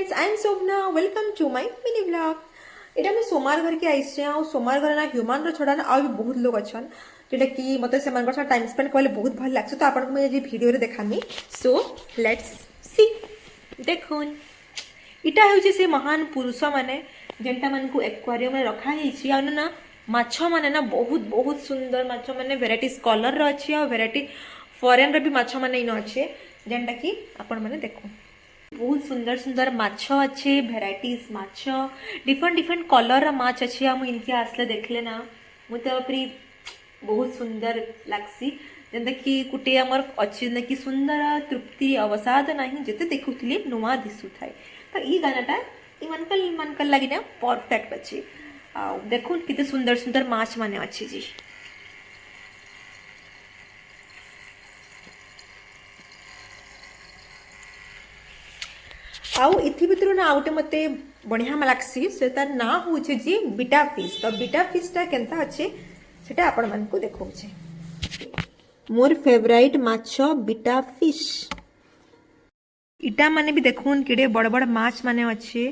Friends, I am Shobhana. Welcome to my mini blog. एटा मैं सोमार घर के आइसे आ सोमार घर ना ह्यूमन रो छोड़ा ना आ भी बहुत लोग अछन जेटा कि मते से मन टाइम स्पेंड करले बहुत भल लागछ। तो आपन को मैं जे वीडियो रे देखामी। So let's see. देखुन इटा होचे से महान पुरुष माने जेंटा मन को एक्वेरियम में रखा हिची आ ना माछ माने ना बहुत बहुत सुंदर माछ माने वेराइटीज कलर रो अछि आ वेराइटी फॉरेन रे भी माछ माने इन अछि जेंटा कि आपन माने देखो बहुत सुंदर सुंदर माछ अच्छे भेराइटीज माछ डिफरेंट डिफरेंट कलर माछ अच्छे हम इनके आसले देखले ना मुझे अपनी बहुत सुंदर लगसी जेंता कि कुटे हमर अच्छी जेंता कि सुंदर तृप्ति अवसाद नहीं जेते देखुतली नुआ दिसु थाए। तो ई गानाटा ई मनकल लगी ना परफेक्ट अच्छे। देखो कितने सुंदर सुंदर माछ माने अच्छे जी। आउ इथि भितर ना आउटे मते बढ़िया लागसी से तार ना होचे जी बीटा फिश। तो बीटा फिश टा केनता अच्छे सेटा आपण मन को देखौचे। मोर फेवरेट माछ बीटा फिश। इटा माने भी देखुन केडे बड़ बड़ माछ माने अच्छे।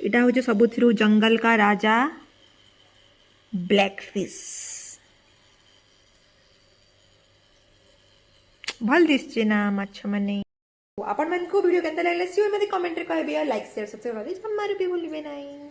इटा होचे सबुथिरु जंगल का राजा ब्लैक फिश। भल दिसचे ना माछ माने। आपण मन को वीडियो केनता लागला सी मते कमेंट रे कहबे। लाइक शेयर सब्सक्राइब जम्मा भी भूलिबे नहीं।